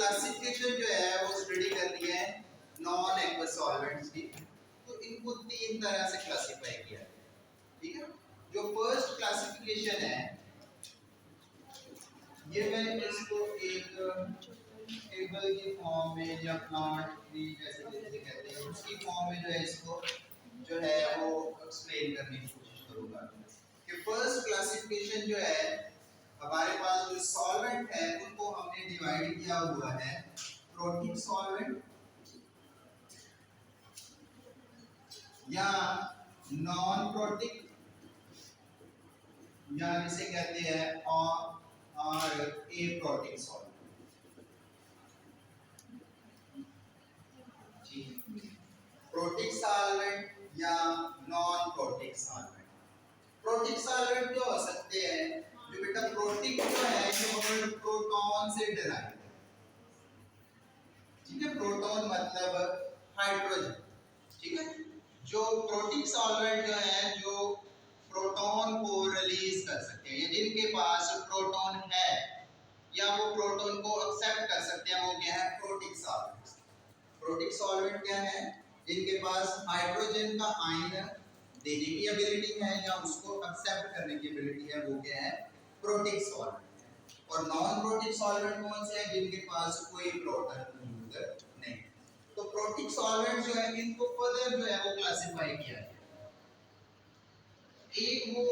Classification जो है वो स्टडी करनी है नॉन एक्वस सॉल्वेंट्स की। तो इनको तीन तरह से क्लासिफाई किया है, ठीक है। जो फर्स्ट क्लासिफिकेशन है ये मैं इसको एक टेबल की फॉर्म में या प्लांट ट्री जैसे जैसे कहते हैं उसकी फॉर्म में जो है इसको जो है वो एक्सप्लेन करने की कोशिश करूंगा कि फर्स्ट क्लासिफिकेशन जो है हमारे पास जो सॉल्वेंट है उनको हमने डिवाइड किया हुआ है प्रोटीन सॉल्वेंट या नॉन प्रोटीन या जिसे कहते हैं और ए प्रोटीन सॉल्वेंट। प्रोटिक सॉल्वेंट या non protic solvent. Protic solvent जो हो सकते हैं जो बेटा प्रोटिक जो है ये वर्ड प्रोटॉन से डराइव है, ठीक है। प्रोटॉन मतलब हाइड्रोजन, ठीक है। जो प्रोटिक सॉल्वेंट जो है जो प्रोटॉन को रिलीज कर सकते हैं या जिनके पास प्रोटॉन है या वो प्रोटॉन को एक्सेप्ट कर सकते हैं वो क्या है प्रोटिक सॉल्वेंट। प्रोटिक सॉल्वेंट क्या है जिनके पास हाइड्रोजन का आयन देने की एबिलिटी है या उसको एक्सेप्ट करने की एबिलिटी है वो क्या है प्रोटिक सॉल्वेंट। और नॉन प्रोटिक सॉल्वेंट कौन से हैं जिनके पास कोई प्रोटॉन नहीं। तो प्रोटिक सॉल्वेंट जो है इनको फर्दर जो है वो क्लासिफाई किया है। एक वो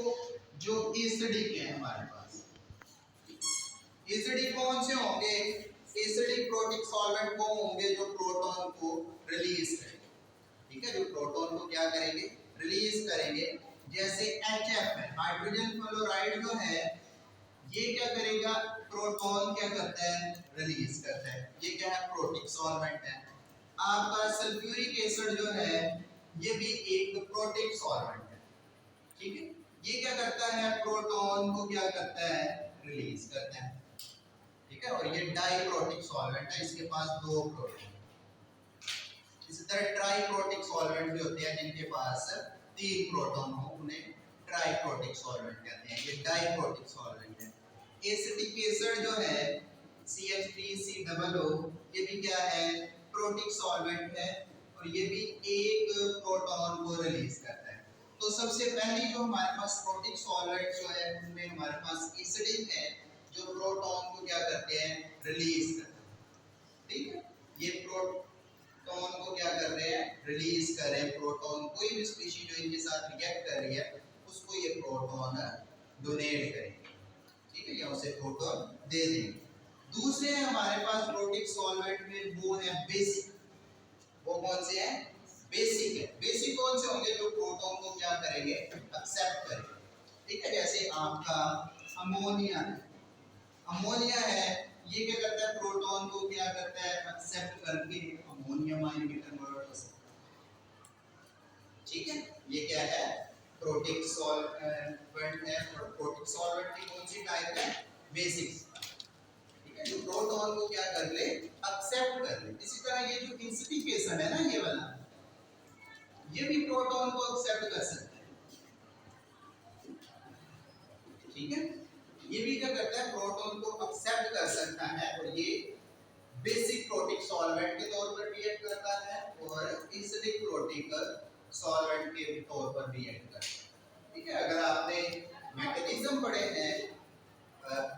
जो एसिडिक है हमारे पास, एसिडिक कौन से होंगे, एसिडिक प्रोटिक सॉल्वेंट वो होंगे जो प्रोटॉन को रिलीज करेंगे, ठीक है। जो प्रोटॉन को क्या करेंगे रिलीज करेंगे। जैसे HF है हाइड्रोजन फ्लोराइड जो है ये क्या करेगा प्रोटॉन क्या करता है रिलीज करता है, ये क्या है प्रोटिक सॉल्वेंट है। आपका सल्फ्यूरिक एसिड जो है ये भी एक प्रोटिक सॉल्वेंट है, ठीक है। ये क्या करता है प्रोटॉन को क्या करता है रिलीज करता है, ठीक है। और ये डाइप्रोटिक सॉल्वेंट है, इसके पास दो प्रोटॉन। इसी तरह ट्राइप्रोटिक सॉल्वेंट भी होते हैं जिनके पास तीन प्रोटॉन हो उन्हें ट्राइप्रोटिक सॉल्वेंट कहते हैं। ये डाइप्रोटिक सॉल्वेंट है। एसिटिक एसिड जो है CH3COO ये भी क्या है प्रोटिक सॉल्वेंट है और ये भी एक प्रोटॉन को रिलीज करता है। तो सबसे पहली जो हमारे पास प्रोटिक सॉल्वेंट जो है उनमें हमारे पास एसिडिक है जो प्रोटॉन को क्या करते हैं रिलीज करते हैं, ठीक है। ये प्रोटॉन को क्या कर रहे हैं रिलीज कर रहे हैं। प्रोटॉन कोई भी स्पीशीज जो इनके साथ रिएक्ट कर रही है उसको ये प्रोटॉन डोनेट करेंगे, ठीक है, या उसे प्रोटॉन दे देंगे। दूसरे हमारे पास प्रोटिक सॉल्वेंट में वो है बेसिक। वो कौन से हैं बेसिक है। बेसिक कौन से होंगे जो प्रोटॉन को क्या करेंगे एक्सेप्ट करेंगे, ठीक है। जैसे आपका अमोनिया है, अमोनिया है ये क्या करता है प्रोटॉन को क्या करता है एक्सेप्ट करके अमोनियम आयन में कन्वर्ट हो सकता है, ठीक है। ये क्या है प्रोटिक सॉल्वेंट है। और प्रोटिक सॉल्वेंट की कौन सी टाइप है बेसिक, ठीक है, जो प्रोटॉन को क्या कर ले एक्सेप्ट कर ले। इसी तरह ये जो एसिडिक एसिड है ना ये वाला ये भी प्रोटॉन को एक्सेप्ट कर सकता है, ठीक है। ये भी क्या करता है प्रोटॉन को एक्सेप्ट कर सकता है और ये बेसिक प्रोटिक सॉल्वेंट के तौर पर रिएक्ट करता है और एसिडिक प्रोटिक सॉल्वेंट के तौर पर रिएक्ट करता है, ठीक है। अगर आपने मैकेनिज्म पढ़े हैं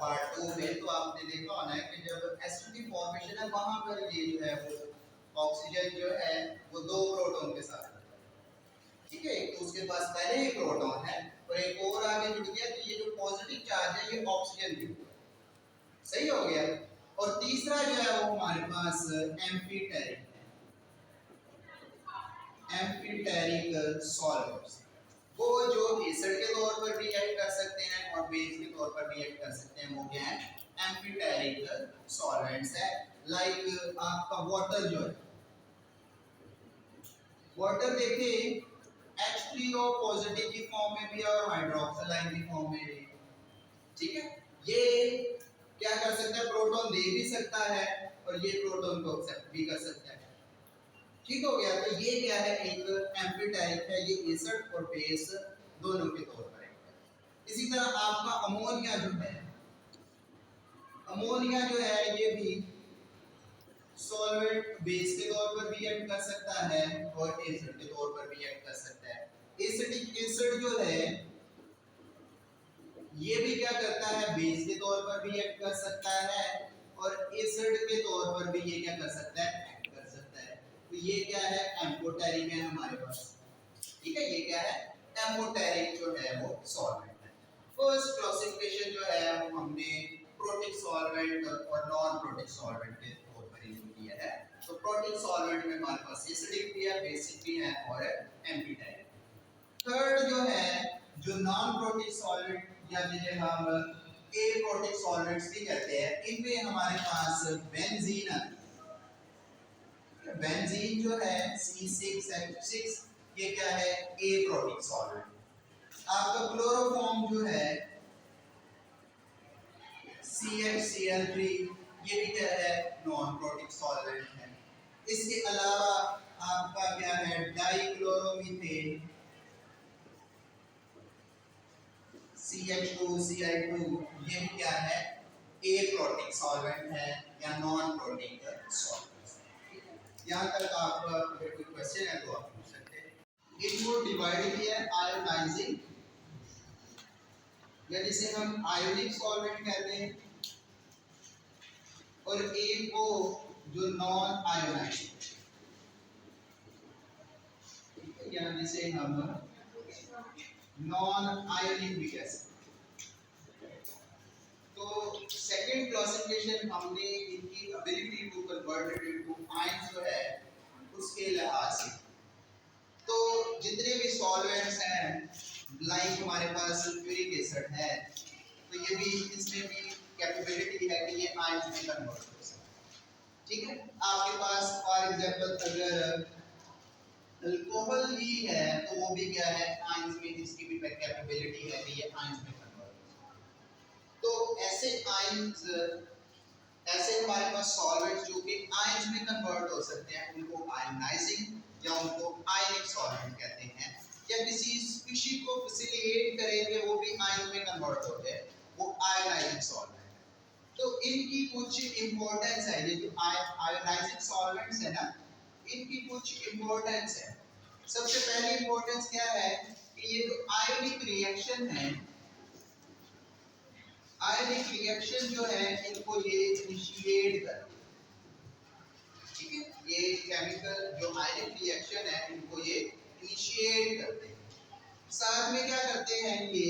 पार्ट 2 में तो आपने देखा होना है कि जब एसिडिक फॉर्मेशन है वहां पर ये जो है वो ऑक्सीजन जो है वो दो प्रोटॉन के साथ, ठीक है। एक तो उसके पास पहले ही प्रोटॉन है और एक और आगे जुड़ गया तो ये जो पॉजिटिव चार्ज है ये ऑक्सीजन भी सही हो गया। और तीसरा जो है वो हमारे पास एम्फीटेरिक है। एम्फीटेरिक सॉल्वेंट्स वो जो एसिड के तौर पर रिएक्ट कर सकते हैं और बेस के तौर पर रिएक्ट कर सकते हैं वो क्या है एम्फीटेरिक सॉल्वेंट्स है। लाइक आपका वाटर जो है वाटर देखिए H3O पॉजिटिव की फॉर्म में भी है और हाइड्रोक्सिल आयन की फॉर्म में भी, ठीक है। ये क्या कर सकता है प्रोटॉन दे भी सकता है और ये प्रोटॉन को एक्सेप्ट भी कर सकता है, ठीक हो गया। तो ये क्या है एक एम्फीटेरिक है, ये एसिड और बेस दोनों के तौर पर है। इसी तरह आपका अमोनिया जो है, अमोनिया जो है ये भी सॉल्वेंट बेस के तौर पर भी एक्ट कर सकता है और एसिड के तौर पर भी एक्ट कर सकता है। एसिडिक एसिड जो है ये भी क्या करता है, बेस के तौर पर भी एक्ट कर सकता है और एसिड के तौर पर भी ये क्या कर सकता है, एक्ट कर सकता है। तो ये क्या है, एम्फोटेरिक है हमारे पास। ठीक है, ये क्या है, एम्फोटेरिक जो है वो सॉल्वेंट है। फर्स्ट क्लासिफिकेशन जो है वो हमने प्रोटिक सॉल्वेंट और नॉन प्रोटिक सॉल्वेंट के तौर पर यूज किया है। तो प्रोटिक सॉल्वेंट में हमारे पास एसिडिक भी है, बेसिक भी है और एम्फोटेरिक। थर्ड जो है, जो नॉन प्रोटिक सॉल्वेंट या जिन्हें हम एप्रोटिक सॉल्वेंट्स भी कहते हैं, इनमें हमारे पास बेंजीन आती है। बेंजीन जो है C6H6, ये क्या है, एप्रोटिक सॉल्वेंट। आपका क्लोरोफॉर्म जो है CHCl3, ये भी क्या है, नॉन प्रोटिक सॉल्वेंट है। इसके अलावा आपका क्या है, डाइक्लोरोमीथेन CH2Cl2, ये भी क्या है, एप्रोटिक सॉल्वेंट है या नॉन प्रोटिक सॉल्वेंट। यहाँ तक आप अगर कोई क्वेश्चन है तो आप पूछ सकते हैं। इनको डिवाइड किया है आयोनाइजिंग, या जिसे हम आयोनिक सॉल्वेंट कहते हैं, और एक को जो नॉन आयोनाइजिंग, या जिसे हम नॉन आयोनिक भी कह सकते हैं। तो सेकंड क्लासिफिकेशन हमने इनकी ability to convert it into ions जो है उसके लिहाज से। तो जितने भी सॉल्वेंट्स हैं, लाइक हमारे पास सल्फ्यूरिक एसिड है, तो ये भी, इसमें भी कैपेबिलिटी है कि ये आयंस में कन्वर्ट हो सकता है। ठीक है, आपके पास फॉर एग्जांपल अगर अल्कोहल भी है तो वो भी क्या है, आयंस में, इसकी भी कैपेबिलिटी है कि ये आयंस में कन्वर्ट हो सकता है। तो ऐसे आयंस, ऐसे हमारे पास सॉल्वेंट्स जो कि आयंस में कन्वर्ट हो सकते हैं, उनको आयोनाइजिंग या उनको आयनिक सॉल्वेंट कहते हैं। या किसी स्पीशी को फैसिलिटेट करेंगे वो भी आयन में कन्वर्ट हो जाए, वो आयोनाइजिंग सॉल्वेंट है। तो इनकी कुछ इंपॉर्टेंस है, ये जो आयोनाइजिंग सॉल्वेंट्स है ना, इनकी कुछ इंपॉर्टेंस है। सबसे पहली इंपॉर्टेंस क्या है कि ये जो आयोनिक रिएक्शन है, आयोनिक रिएक्शन जो है इनको ये इनिशिएट करते हैं। ठीक है, ये केमिकल जो आयोनिक रिएक्शन है इनको ये इनिशिएट करते हैं। साथ में क्या करते हैं, ये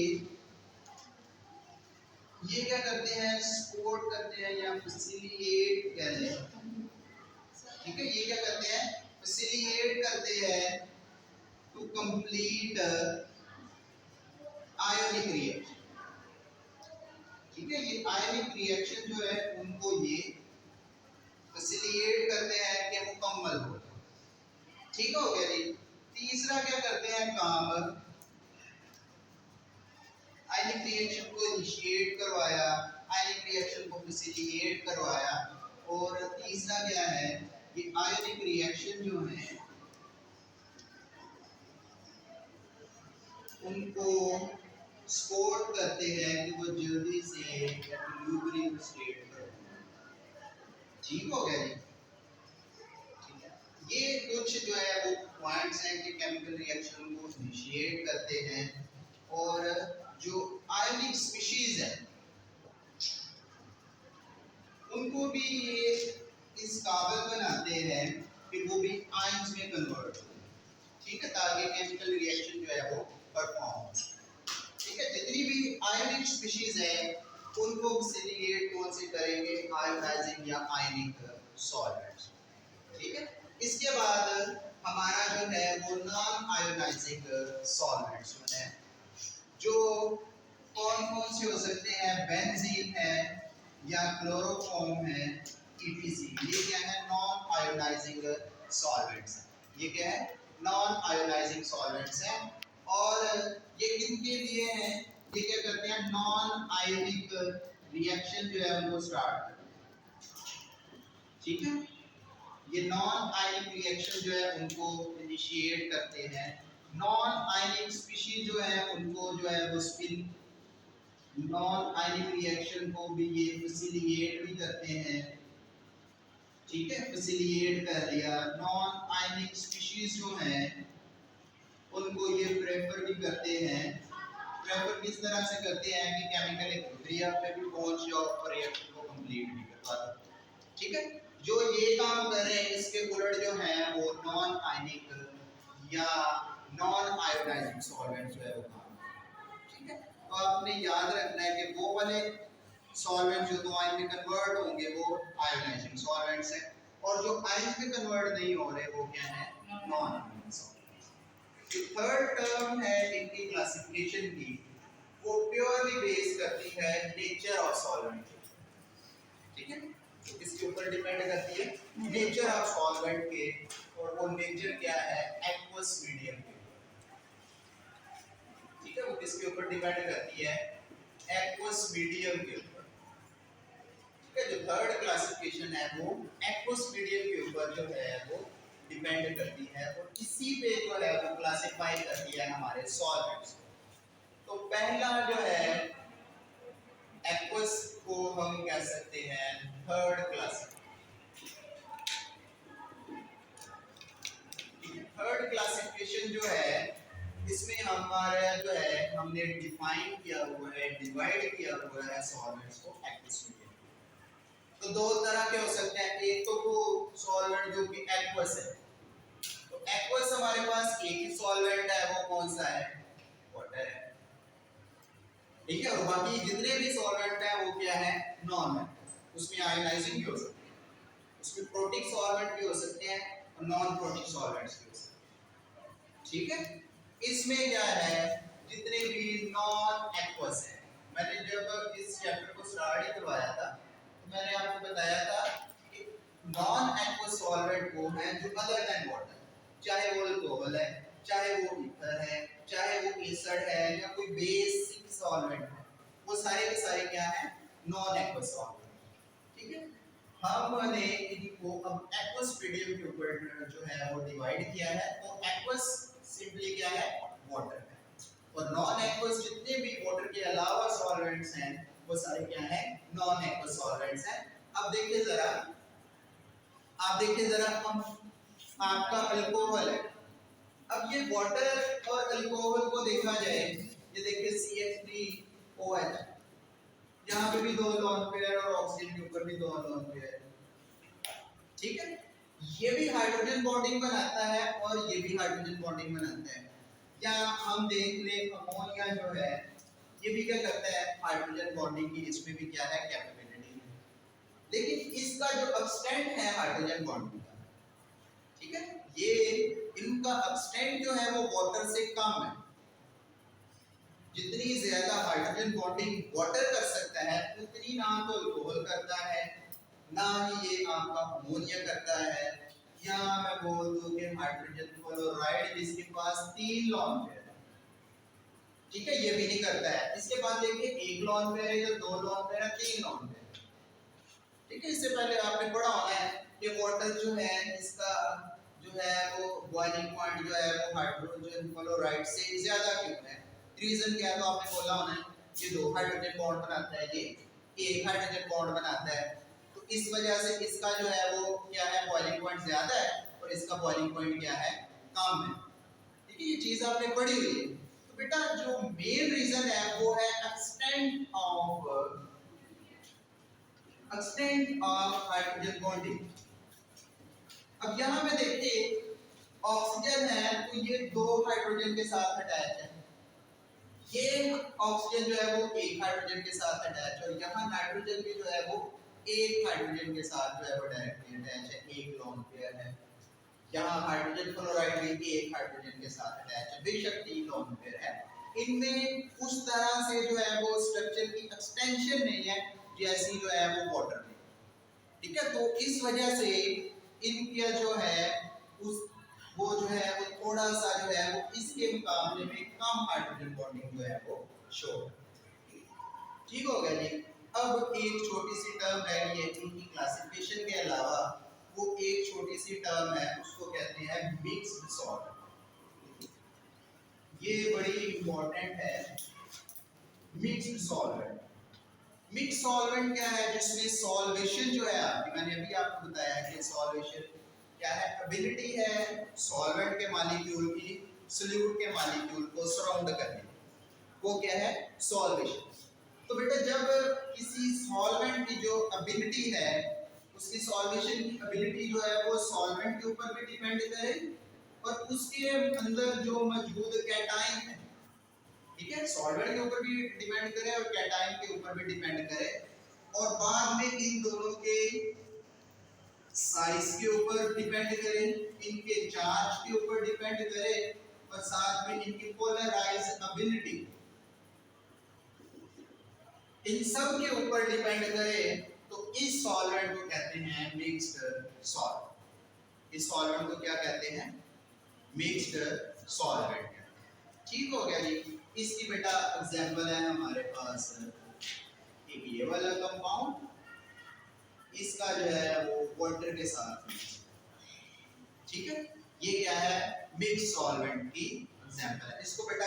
क्या करते हैं, सपोर्ट करते हैं या फैसिलिटेट कहते हैं। ठीक है, ये क्या करते हैं, फैसिलिटेट करते हैं टू कंप्लीट आयोनिक रिएक्शन। ठीक है, ये आयोनिक रिएक्शन जो है उनको ये फैसिलिटेट करते हैं कि मुकम्मल हो। ठीक हो गया जी। तीसरा क्या करते हैं काम, आयोनिक रिएक्शन को इनिशिएट करवाया, आयोनिक रिएक्शन को फैसिलिटेट करवाया, और तीसरा क्या है, ये आयोनिक रिएक्शन जो है उनको सपोर्ट करते हैं कि वो जल्दी से इक्विलिब्रियम स्टेट पर। ठीक हो गया जी। ठीक है, ये कुछ जो है वो पॉइंट्स हैं कि केमिकल रिएक्शन को इनिशिएट करते हैं, और जो आयोनिक स्पीशीज है उनको भी ये इस काबिल बनाते हैं कि वो भी आयंस में कन्वर्ट हो। ठीक है, ताकि केमिकल रिएक्शन जो है वो परफॉर्म हो। ठीक है, जितनी भी आयोनिक स्पीशीज है उनको फैसिलिटेट कौन से करेंगे, आयोनाइजिंग या आयनिक सॉल्वेंट्स। ठीक है, इसके बाद हमारा जो है वो नॉन आयोनाइजिंग सॉल्वेंट्स जो है, जो कौन कौन से हो सकते हैं, बेंजीन है या क्लोरोफॉर्म है, ETC। ये क्या है, नॉन आयोनाइजिंग सॉल्वेंट्स है। ये क्या है, नॉन आयोनाइजिंग सॉल्वेंट्स हैं। और ये किनके लिए हैं, ये क्या करते हैं, नॉन आयोनिक रिएक्शन जो है उनको स्टार्ट करते हैं। ठीक है, ये नॉन आयनिक रिएक्शन जो है उनको इनिशिएट करते हैं। नॉन आयनिक स्पीशीज जो है उनको जो है वो स्पिन, नॉन आयनिक रिएक्शन को भी ये फैसिलिटेट भी करते हैं। ठीक है, फैसिलिएट कर लिया। नॉन आयनिक स्पीशीज जो हैं उनको ये प्रेफर भी करते हैं। प्रेफर किस तरह से करते हैं कि केमिकल इक्विलिब्रियम पे भी पहुंच जाओ और रिएक्शन को कंप्लीट भी करवा दो। ठीक है, जो ये काम कर रहे हैं इसके उलट जो है वो नॉन आयनिक या नॉन आयोडाइजिंग सॉल्वेंट जो है वो काम कर रहे हैं। ठीक है, तो आपने याद रखना है कि वो वाले सॉल्वेंट जो दो आयन में कन्वर्ट होंगे वो आयोडाइजिंग सॉल्वेंट्स हैं, और जो आयन में कन्वर्ट नहीं हो रहे वो क्या है, नॉन आयोडाइजिंग सॉल्वेंट्स। जो थर्ड टर्म है इनकी क्लासिफिकेशन की, वो प्योरली बेस करती है नेचर ऑफ सॉल्वेंट। ठीक है, तो इसके ऊपर डिपेंड करती है नेचर ऑफ सॉल्वेंट के, और वो नेचर क्या है, एक्वस मीडियम के। ठीक है, वो किसके ऊपर डिपेंड करती है, एक्वस मीडियम के ऊपर। ठीक है, जो थर्ड क्लासिफिकेशन है वो एक्वस मीडियम के ऊपर जो है वो डिपेंड करती है, और इसी पे जो है वो क्लासिफाई करती है हमारे सॉल्वेंट्स। तो पहला जो है एक्वस को हम कह सकते हैं थर्ड क्लास। थर्ड क्लासिफिकेशन जो है इसमें हमारा जो है हमने डिफाइन किया हुआ है, डिवाइड किया हुआ है सॉल्वेंट्स को एक्वस मीडियम। तो दो तरह के हो सकते हैं, एक तो वो सॉल्वेंट जो कि एक्वस है, तो एक्वस हमारे पास एक ही सॉल्वेंट है, वो कौन सा है, वाटर है। ठीक है, और बाकी जितने भी सॉल्वेंट है वो क्या है, नॉन है। उसमें आयोनाइजिंग भी हो सकती है, उसमें प्रोटिक सॉल्वेंट भी हो सकते हैं और नॉन प्रोटिक सॉल्वेंट्स भी हो सकते हैं। ठीक है, इसमें क्या है, जितने भी नॉन एक्वस है, मैंने जब इस चैप्टर को स्टार्ट ही करवाया था तो मैंने आपको बताया था कि नॉन एक्वस सॉल्वेंट वो है जो अदर देन वाटर, चाहे वो अल्कोहल है, चाहे वो ईथर है, चाहे वो एसिड है, या कोई बेसिक सॉल्वेंट है, वो सारे के सारे क्या है, नॉन एक्वस सॉल्वेंट। ठीक है, हमने इनको अब एक्वस मीडियम के ऊपर जो है वो डिवाइड किया है। तो एक्वस सिंपली क्या है, वाटर है, और नॉन एक्वस जितने भी वाटर के अलावा सॉल्वेंट्स हैं वो सारे क्या है, नॉन एक्वस सॉल्वेंट्स हैं। अब देखिए जरा, आप देखिए जरा, हम आपका अल्कोहल है, अब ये वाटर और अल्कोहल को देखा जाए, ये देखिए CH3OH, यहाँ पे भी दो लोन पेयर और ऑक्सीजन के ऊपर भी दो लोन पेयर। ठीक है, ये भी हाइड्रोजन बॉन्डिंग बनाता है और ये भी हाइड्रोजन बॉन्डिंग बनाता है। या हम देख ले अमोनिया जो है ये भी क्या करता है, हाइड्रोजन बॉन्डिंग की इसमें भी क्या है, कैपेबिलिटी है, लेकिन इसका जो एक्सटेंट है हाइड्रोजन बॉन्डिंग का, ठीक है, ये इनका एक्सटेंट जो है वो वाटर से कम है। जितनी ज्यादा हाइड्रोजन बॉन्डिंग वाटर कर सकता है उतनी ना तो अल्कोहल करता है, ना ही ये आपका अमोनिया करता है। या मैं बोल दूं कि हाइड्रोजन क्लोराइड जिसके पास 3 लोन पेयर है, ठीक है, ये भी नहीं करता है। इसके बाद देखिए एक लोन पेयर है, जो 2 लोन पेयर है, 3 लोन पेयर। ठीक है, इससे पहले आपने पढ़ा होना है कि वाटर जो है इसका जो है वो बॉइलिंग पॉइंट जो है वो हाइड्रोजन क्लोराइड से ज्यादा क्यों है। रीजन क्या है, तो आपने बोला होना है ये 2 हाइड्रोजन बॉन्ड बनाता है, ये 1 हाइड्रोजन बॉन्ड बनाता है, तो इस वजह से इसका जो है वो क्या है, बॉइलिंग पॉइंट ज्यादा है और इसका बॉइलिंग पॉइंट क्या है, कम है। ठीक है, ये चीज आपने पढ़ी हुई है। तो बेटा जो मेन रीजन है वो है एक्सटेंट ऑफ हाइड्रोजन बॉन्डिंग। अब यहाँ पे देखिए ऑक्सीजन है तो ये 2 हाइड्रोजन के साथ अटैच है, ये ऑक्सीजन जो है वो 1 हाइड्रोजन के साथ अटैच है, और यहाँ नाइट्रोजन भी जो है वो 1 हाइड्रोजन के साथ जो है वो डायरेक्टली अटैच है, 1 लोन पेयर है। यहाँ हाइड्रोजन क्लोराइड भी 1 हाइड्रोजन के साथ अटैच है, बेशक 3 लोन पेयर है। इनमें उस तरह से जो है वो स्ट्रक्चर की एक्सटेंशन नहीं है जैसी जो है वो वाटर में। ठीक है, तो इस वजह से इनका जो है उस वो जो है वो थोड़ा सा जो है वो इसके मुकाबले में कम हाइड्रोजन बॉन्डिंग जो है वो शो। ठीक हो गया जी। अब एक छोटी सी टर्म रह गई है इनकी क्लासिफिकेशन के अलावा, वो एक छोटी सी टर्म है उसको कहते हैं मिक्स्ड सॉल्वेंट। ये बड़ी इंपॉर्टेंट है, मिक्स्ड सॉल्वेंट। मिक्स सॉल्वेंट क्या है, जिसमें सॉल्वेशन जो है, मैंने अभी आपको बताया कि सॉल्वेशन क्या है, एबिलिटी है सॉल्वेंट के मॉलिक्यूल की सोल्यूट के मॉलिक्यूल को सराउंड करने, वो क्या है सॉल्वेशन। तो बेटा जब किसी सॉल्वेंट की जो एबिलिटी है, उसकी सॉल्वेशन की एबिलिटी जो है वो सॉल्वेंट के ऊपर भी डिपेंड करे और उसके अंदर जो मौजूद कैटाइन है, ठीक है, सॉल्वेंट के ऊपर भी डिपेंड करे और कैटाइन के ऊपर भी डिपेंड करे, और बाद में इन दोनों के साइज के ऊपर डिपेंड करे, इनके चार्ज के ऊपर डिपेंड करे, और साथ में इनकी पोलराइज एबिलिटी, इन सब के ऊपर डिपेंड करे, तो इस सॉल्वेंट को कहते हैं मिक्स्ड सॉल्वेंट। इस सॉल्वेंट को क्या कहते हैं, मिक्स्ड सॉल्वेंट। ठीक हो गया जी। इसकी बेटा एग्जांपल है हमारे पास एक ये वाला कंपाउंड, इसका जो है वो वाटर के साथ में, ठीक है, ये क्या है मिक्स सॉल्वेंट की एग्जांपल है। इसको बेटा